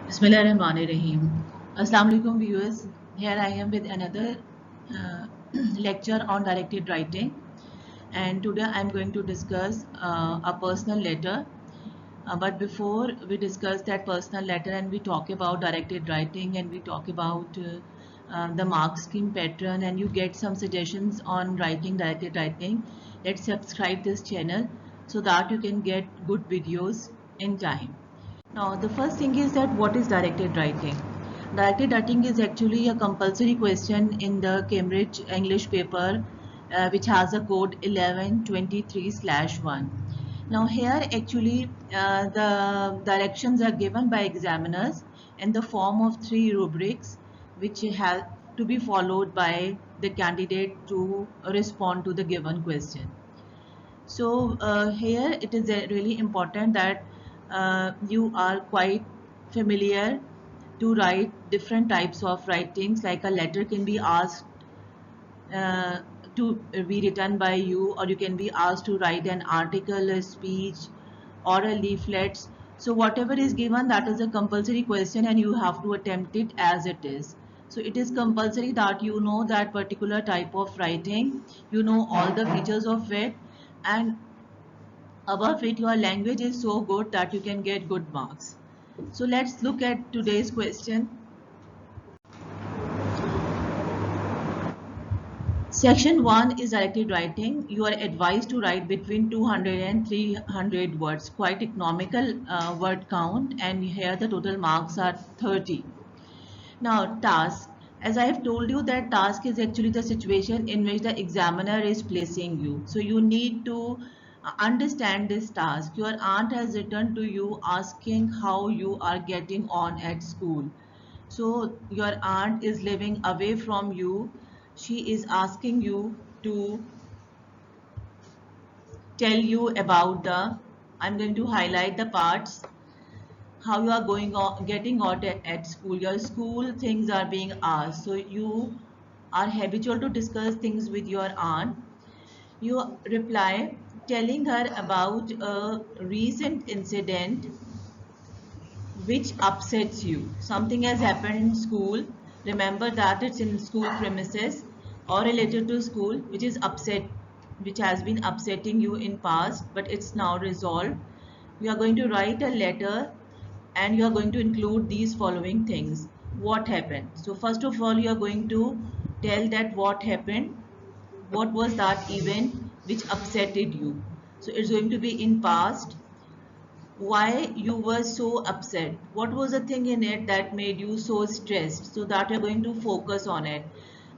Bismillahirrahmanirrahim. Assalamu alaikum viewers. Here I am with another lecture on directed writing, and today I am going to discuss a personal letter. But before we discuss that personal letter and we talk about directed writing and we talk about the mark scheme pattern and you get some suggestions on writing directed writing, let's subscribe this channel so that you can get good videos in time. Now, the first thing is that what is directed writing? Directed writing is actually a compulsory question in the Cambridge English paper, which has a code 1123/1. Now, here actually the directions are given by examiners in the form of three rubrics, which have to be followed by the candidate to respond to the given question. So here it is really important that you are quite familiar to write different types of writings, like a letter can be asked uh, to be written by you, or you can be asked to write an article, a speech, or a leaflets. So whatever is given, that is a compulsory question and you have to attempt it as it is. So it is compulsory that you know that particular type of writing, you know all the features of it, and above it your language is so good that you can get good marks. So let's look at today's question. Section 1 is directed writing. You are advised to write between 200 and 300 words, quite economical word count, and here the total marks are 30. Now, task. As I have told you, that task is actually the situation in which the examiner is placing you. So you need to understand this task. Your aunt has written to you asking how you are getting on at school. So your aunt is living away from you. She is asking you to tell you about I'm going to highlight the parts, how you are going on getting out at school. Your school things are being asked, so you are habitual to discuss things with your aunt. You reply telling her about a recent incident which upsets you. Something has happened in school, remember that it's in school premises or related to school, which has been upsetting you in past, but it's now resolved. You are going to write a letter and you are going to include these following things. What happened? So first of all, you are going to tell that what happened, what was that event which upsetted you. So it's going to be in past. Why you were so upset, what was the thing in it that made you so stressed, so that you're going to focus on it.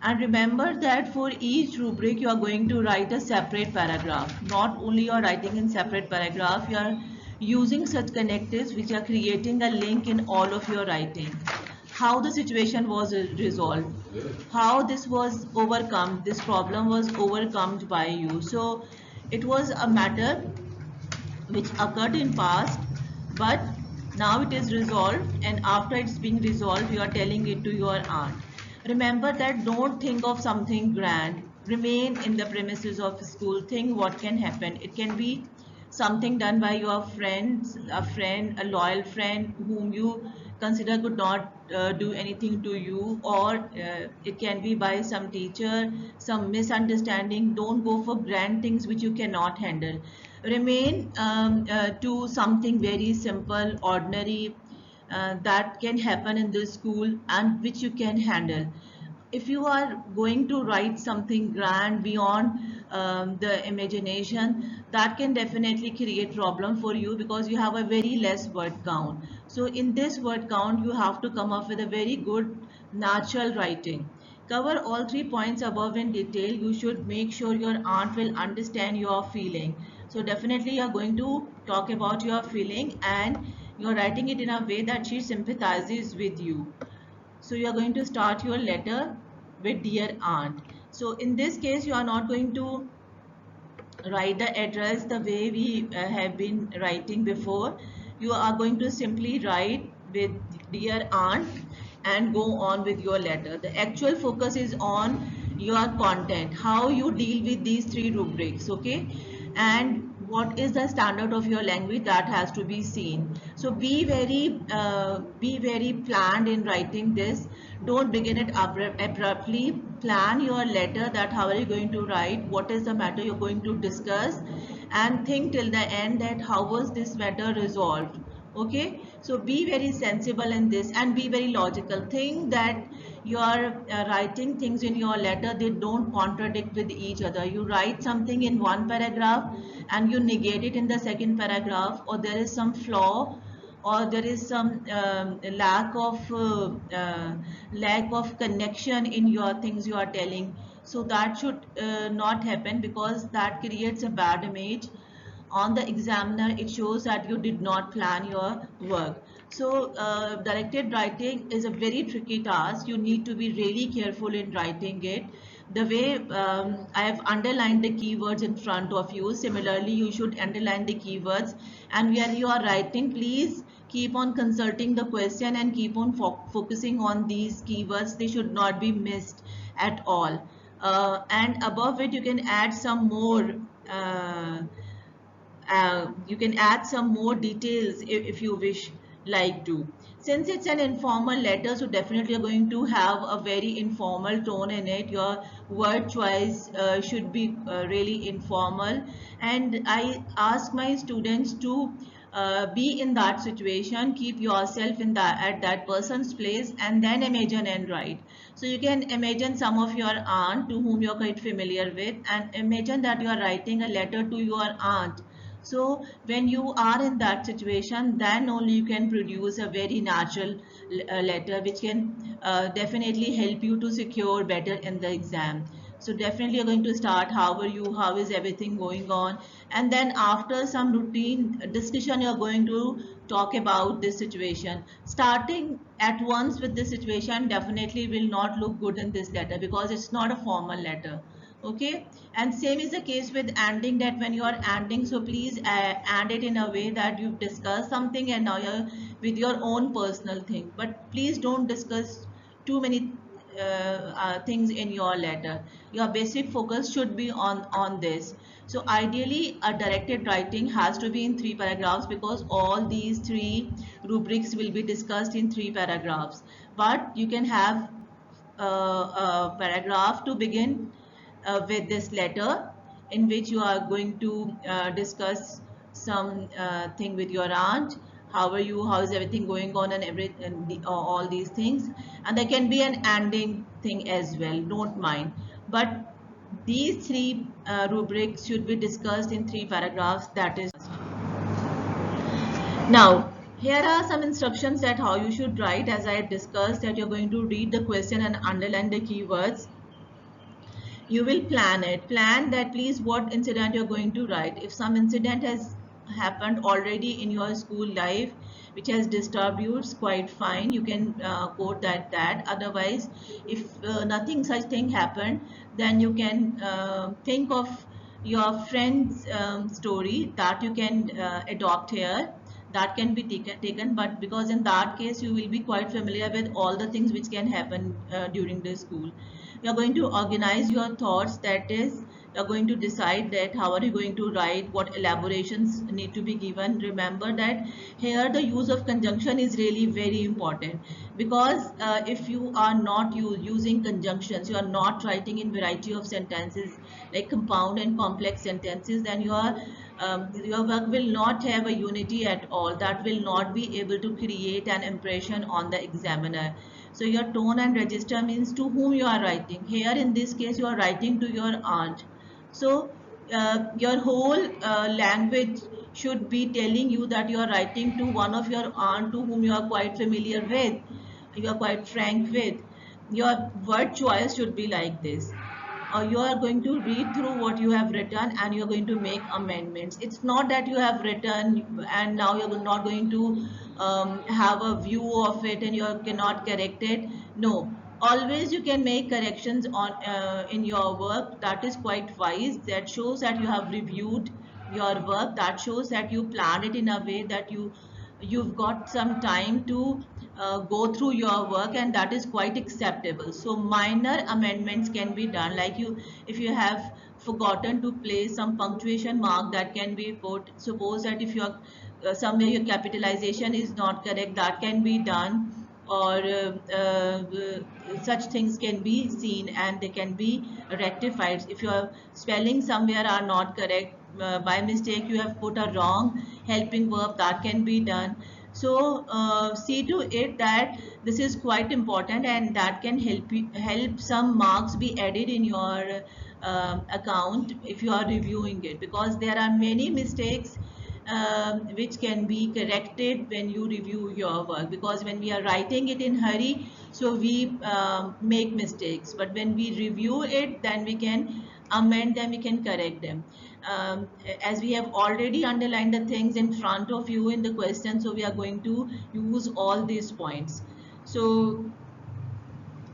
And remember that for each rubric you are going to write a separate paragraph. Not only you're writing in separate paragraph, you are using such connectives which are creating a link in all of your writing. How the situation was resolved, how this was overcome, this problem was overcome by you. So it was a matter which occurred in past, but now it is resolved, and after it's being resolved you are telling it to your aunt. Remember that don't think of something grand, remain in the premises of school. Think what can happen. It can be something done by your friends, a loyal friend whom you consider could not do anything to you, or it can be by some teacher, some misunderstanding. Don't go for grand things which you cannot handle. Remain to something very simple, ordinary, that can happen in the school and which you can handle. If you are going to write something grand beyond the imagination, that can definitely create problem for you because you have a very less word count. So in this word count you have to come up with a very good natural writing. Cover all 3 points above in detail. You should make sure your aunt will understand your feeling. So definitely you are going to talk about your feeling and you are writing it in a way that she sympathizes with you. So you are going to start your letter with dear aunt. So in this case you are not going to write the address the way we have been writing before. You are going to simply write with dear aunt and go on with your letter. The actual focus is on your content, how you deal with these three rubrics, okay? And what is the standard of your language, that has to be seen. So be very planned in writing this. Don't begin it abruptly. Plan your letter, that how are you going to write, what is the matter you're going to discuss, and think till the end that how was this matter resolved. Okay, so be very sensible in this and be very logical. Think that you are writing things in your letter, they don't contradict with each other. You write something in one paragraph and you negate it in the second paragraph, or there is some flaw, or there is some lack of connection in your things you are telling. So that should not happen, because that creates a bad image on the examiner. It shows that you did not plan your work. So directed writing is a very tricky task. You need to be really careful in writing it. The way I have underlined the keywords in front of you, similarly you should underline the keywords, and where you are writing, please keep on consulting the question and keep on focusing on these keywords. They should not be missed at all. And above it you can add some more you can add some more details if you wish like to. Since it's an informal letter, so definitely you're going to have a very informal tone in it. Your word choice should be really informal, and I ask my students to be in that situation, keep yourself in that at that person's place, and then imagine and write. So you can imagine some of your aunt to whom you're quite familiar with, and imagine that you are writing a letter to your aunt. So when you are in that situation, then only you can produce a very natural letter, which can definitely help you to secure better in the exam. So definitely you're going to start, how are you, how is everything going on, and then after some routine discussion you're going to talk about this situation. Starting at once with this situation definitely will not look good in this letter, because it's not a formal letter. Okay, and same is the case with ending, that when you are ending, so please end it in a way that you've discussed something and now you're with your own personal thing, but please don't discuss too many things in your letter. Your basic focus should be on this. So ideally a directed writing has to be in 3 paragraphs, because all these 3 rubrics will be discussed in 3 paragraphs. But you can have a paragraph to begin with this letter, in which you are going to discuss some thing with your aunt. How are you, how is everything going on, and all these things. And there can be an ending thing as well, don't mind. But these 3 rubrics should be discussed in 3 paragraphs, that is. Now here are some instructions that how you should write. As I had discussed, that you're going to read the question and underline the keywords. You will plan that please what incident you're going to write. If some incident has happened already in your school life which has disturbed you, it's quite fine, you can quote that. Otherwise, if nothing such thing happened, then you can think of your friend's story that you can adopt here. That can be taken, but because in that case you will be quite familiar with all the things which can happen during the school. You're going to organize your thoughts, that is, you're going to decide that how are you going to write, what elaborations need to be given. Remember that here the use of conjunction is really very important, because if you are not using conjunctions, you are not writing in variety of sentences like compound and complex sentences, then your work will not have a unity at all. That will not be able to create an impression on the examiner. So your tone and register means to whom you are writing. Here in this case you are writing to your aunt. So your whole language should be telling you that you are writing to one of your aunt to whom you are quite familiar with, you are quite frank with. Your word choice should be like this. You are going to read through what you have written and you are going to make amendments. It's not that you have written and now you're not going to have a view of it and you cannot correct it. No, always you can make corrections on in your work. That is quite wise. That shows that you have reviewed your work. That shows that you planned it in a way that you've got some time to go through your work, and that is quite acceptable. So minor amendments can be done, like if you have forgotten to place some punctuation mark that can be put. Suppose that if you are somewhere your capitalization is not correct, that can be done, or such things can be seen and they can be rectified. If your spelling somewhere are not correct, by mistake you have put a wrong helping verb, that can be done. So see to it that this is quite important, and that can help some marks be added in your account if you are reviewing it, because there are many mistakes which can be corrected when you review your work, because when we are writing it in hurry, so we make mistakes, but when we review it, then we can amend them, we can correct them. As we have already underlined the things in front of you in the question, so we are going to use all these points. So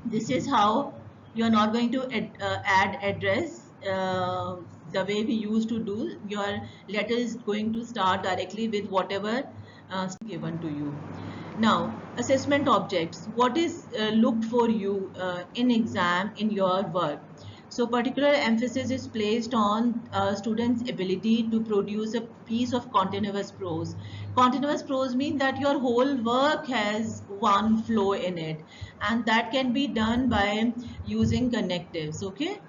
this is how you are not going to add address the way we used to do. Your letter is going to start directly with whatever given to you. Now, assessment objects, what is looked for you in exam in your work. So particular emphasis is placed on students' ability to produce a piece of continuous prose. Continuous prose means that your whole work has one flow in it, and that can be done by using connectives. Okay.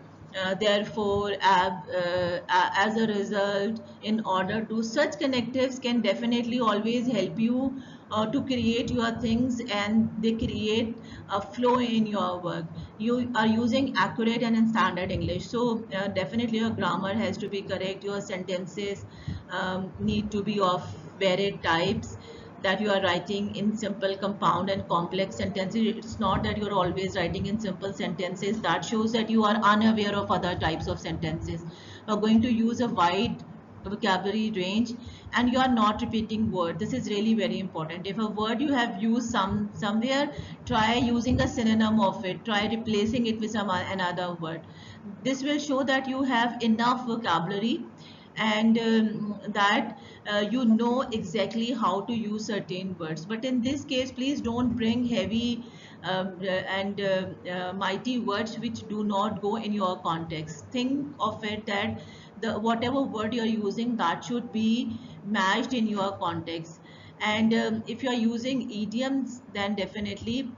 Therefore, as a result, in order to such connectives can definitely always help you to create your things, and they create a flow in your work. You are using accurate and in standard English, so definitely your grammar has to be correct. Your sentences need to be of varied types, that you are writing in simple, compound and complex sentences. It's not that you're always writing in simple sentences. That shows that you are unaware of other types of sentences. You're going to use a wide vocabulary range, and you are not repeating word. This is really very important. If a word you have used somewhere, try using a synonym of it, try replacing it with some another word. This will show that you have enough vocabulary, and that you know exactly how to use certain words. But in this case, please don't bring heavy and mighty words which do not go in your context. Think of it that the whatever word you are using, that should be matched in your context. And if you are using idioms, then definitely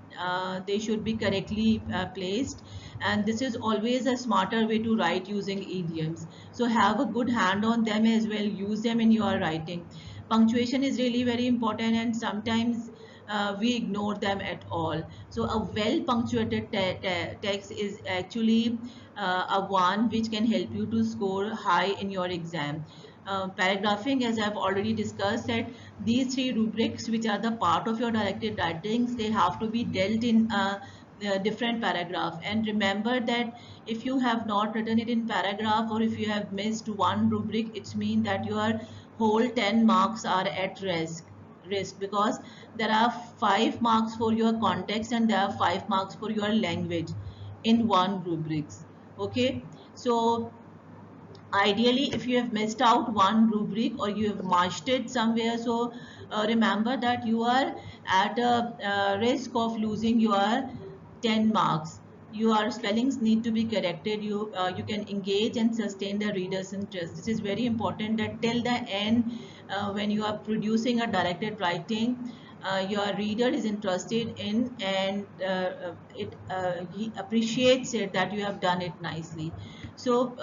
they should be correctly placed, and this is always a smarter way to write using idioms. So have a good hand on them as well, use them in your writing. Punctuation is really very important, and sometimes we ignore them at all. So a well punctuated text is actually a one which can help you to score high in your exam. Paragraphing, as I've already discussed, that these three rubrics which are the part of your directed writings, they have to be dealt in a different paragraph. And remember that if you have not written it in paragraph, or if you have missed one rubric, it means that your whole 10 marks are at risk, because there are 5 marks for your context and there are 5 marks for your language in one rubrics. Okay, so ideally if you have missed out one rubric or you have marked it somewhere, so remember that you are at a risk of losing your 10 marks. Your spellings need to be corrected. You can engage and sustain the reader's interest. This is very important, that till the end, when you are producing a directed writing, your reader is interested in, and he appreciates it that you have done it nicely. So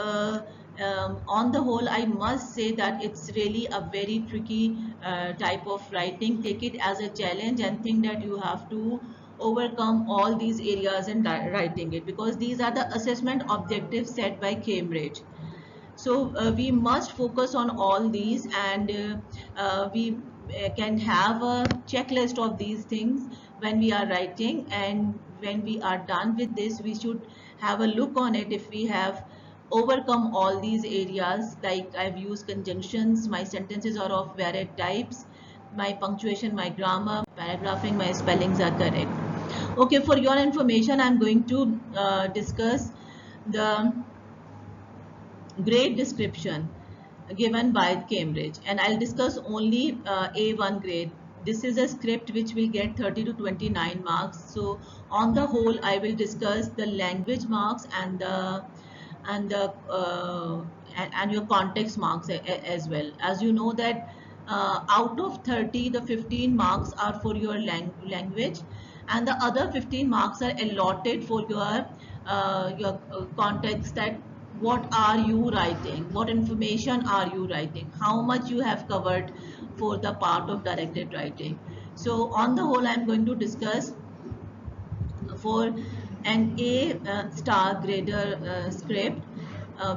on the whole, I must say that it's really a very tricky type of writing. Take it as a challenge and think that you have to overcome all these areas in writing it, because these are the assessment objectives set by Cambridge. So we must focus on all these, and we can have a checklist of these things when we are writing, and when we are done with this, we should have a look on it if we have overcome all these areas. Like I've used conjunctions, my sentences are of varied types, my punctuation, my grammar, paragraphing, my spellings are correct. Okay, for your information, I'm going to discuss the grade description given by Cambridge, and I'll discuss only A1 grade. This is a script which will get 30 to 29 marks. So on the whole, I will discuss the language marks and the and the and your context marks as well. As you know that out of 30, the 15 marks are for your language, and the other 15 marks are allotted for your context, that what are you writing, what information are you writing, how much you have covered for the part of directed writing. So on the whole, I'm going to discuss for an A star grader script,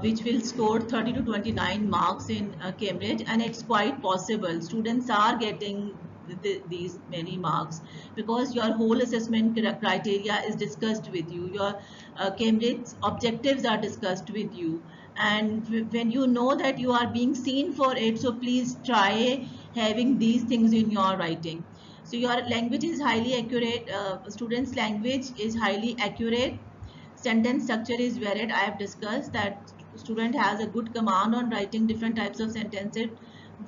which will score 30 to 29 marks in Cambridge, and it's quite possible students are getting these many marks because your whole assessment criteria is discussed with you, your Cambridge objectives are discussed with you, and when you know that you are being seen for it, so please try having these things in your writing. So your language is highly accurate, students language is highly accurate, sentence structure is varied. I have discussed that student has a good command on writing different types of sentences.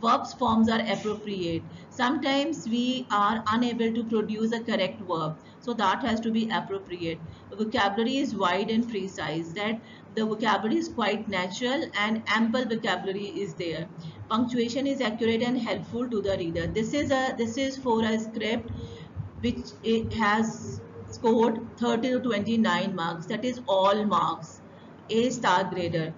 Verbs forms are appropriate. Sometimes we are unable to produce a correct verb, so that has to be appropriate. The vocabulary is wide and precise, that the vocabulary is quite natural and ample vocabulary is there. Punctuation is accurate and helpful to the reader. This is for a script which it has scored 30 to 29 marks, that is all marks, A star grader.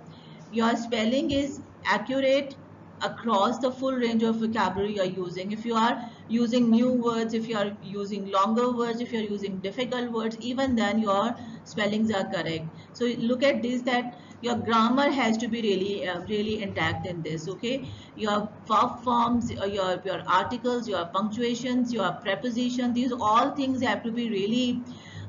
Your spelling is accurate across the full range of vocabulary you are using. If you are using new words, if you are using longer words, if you are using difficult words, even then your spellings are correct. So look at this, that your grammar has to be really intact in this. Okay, your verb forms, your articles, your punctuations, your preposition, these all things have to be really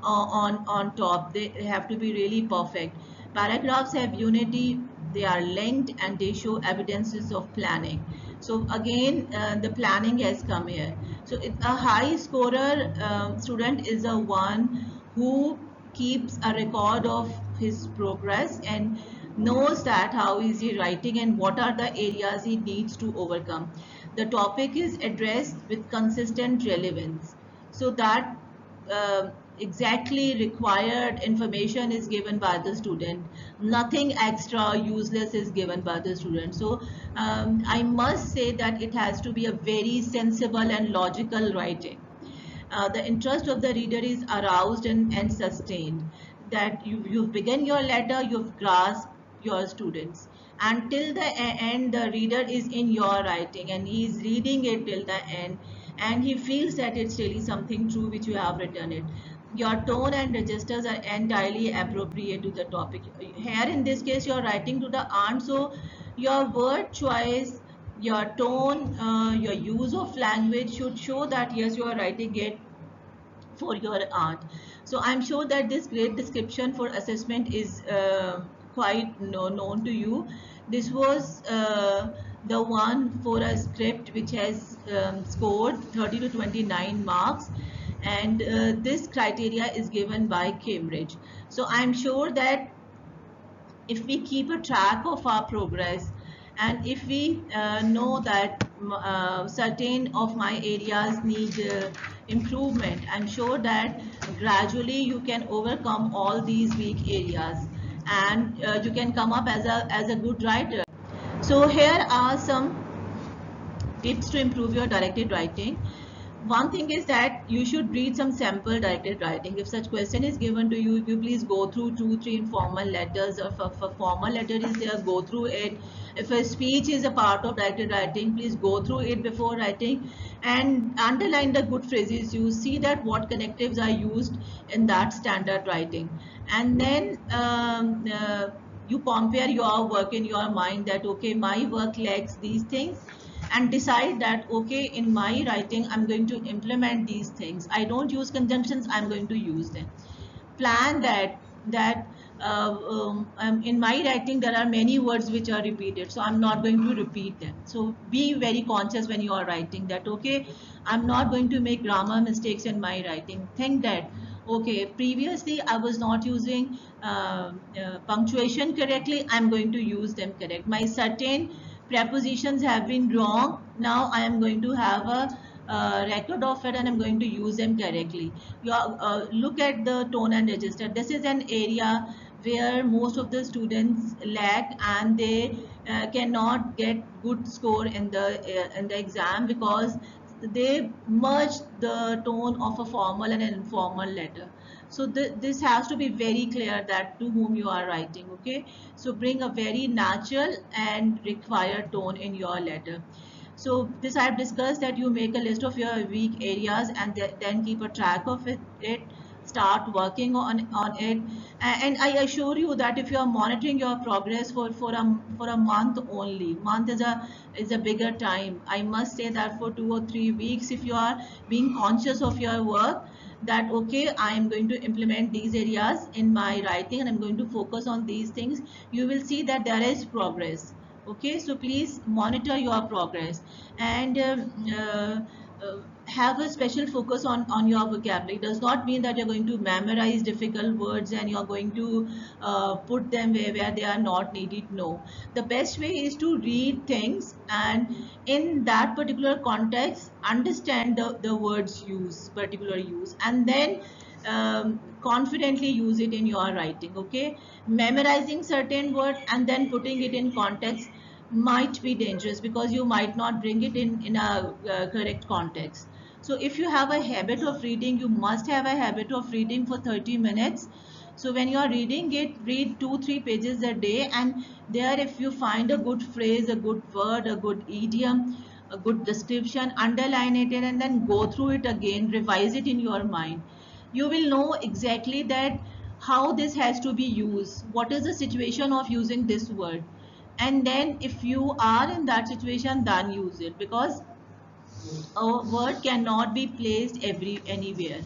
on top. They have to be really perfect. Paragraphs have unity, they are linked, and they show evidences of planning. So again, the planning has come here. So a high scorer student is a one who keeps a record of his progress and knows that how is he writing and what are the areas he needs to overcome. The topic is addressed with consistent relevance, so that exactly required information is given by the student, nothing extra useless is given by the student. So I must say that it has to be a very sensible and logical writing. The interest of the reader is aroused and sustained, that you've begun your letter, you've grasped your students, and till the end the reader is in your writing and he is reading it till the end, and he feels that it's really something true which you have written it. Your tone and registers are entirely appropriate to the topic. Here in this case you are writing to the aunt, so your word choice, your tone, your use of language should show that yes, you are writing it for your aunt. So I'm sure that this great description for assessment is quite known to you. This was the one for a script which has scored 30 to 29 marks, and this criteria is given by Cambridge. So I'm sure that if we keep a track of our progress, and if we know that certain of my areas need improvement, I'm sure that gradually you can overcome all these weak areas, and you can come up as a good writer. So here are some tips to improve your directed writing. One thing is that you should read some sample directed writing. If such question is given to you, you please go through 2-3 informal letters. If a formal letter is there, go through it. If a speech is a part of directed writing, please go through it before writing and underline the good phrases. You see that what connectives are used in that standard writing, and then you compare your work in your mind, that okay, my work lacks these things, and decide that okay, in my writing I'm going to implement these things. I don't use conjunctions, I'm going to use them. Plan that in my writing there are many words which are repeated, so I'm not going to repeat them. So be very conscious when you are writing that okay, I'm not going to make grammar mistakes in my writing. Think that okay, previously I was not using punctuation correctly, I'm going to use them correct. My certain prepositions have been wrong, now I am going to have a record of it and I'm going to use them correctly. Look at the tone and register. This is an area where most of the students lack, and they cannot get good score in the exam because they merge the tone of a formal and an informal letter. So this has to be very clear that to whom you are writing. Okay, so bring a very natural and required tone in your letter. So this I've discussed, that you make a list of your weak areas and then keep a track of it, start working on it. And I assure you that if you are monitoring your progress for a month only, month is a bigger time. I must say that for 2 or 3 weeks, if you are being conscious of your work, that okay, I am going to implement these areas in my writing and I'm going to focus on these things, you will see that there is progress. Okay, so please monitor your progress, and have a special focus on your vocabulary. It does not mean that you're going to memorize difficult words and you're going to put them where they are not needed. No, the best way is to read things and in that particular context understand the words use, particular use, and then confidently use it in your writing. Okay, memorizing certain word and then putting it in context might be dangerous because you might not bring it in a correct context. So if you have a habit of reading, you must have a habit of reading for 30 minutes. So when you are reading it, read 2-3 pages a day, and there if you find a good phrase, a good word, a good idiom, a good description, underline it and then go through it again, revise it in your mind. You will know exactly that how this has to be used, what is the situation of using this word, and then if you are in that situation, then use it, because a word cannot be placed anywhere.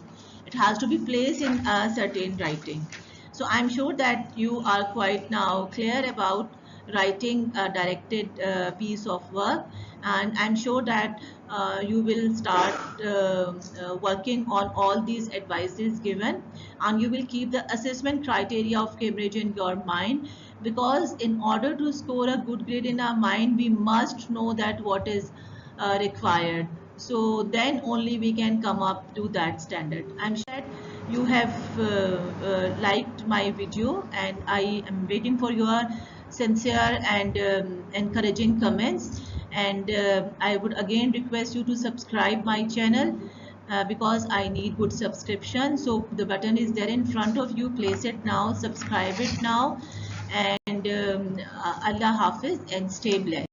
It has to be placed in a certain writing. So I'm sure that you are quite now clear about writing a directed piece of work, and I'm sure that you will start working on all these advices given, and you will keep the assessment criteria of Cambridge in your mind, because in order to score a good grade in our mind, we must know that what is required. So then only we can come up to that standard. I'm sure that you have liked my video, and I am waiting for your sincere and encouraging comments. And I would again request you to subscribe my channel, because I need good subscription. So the button is there in front of you. Place it now, subscribe it now, and Allah Hafiz, and stay blessed.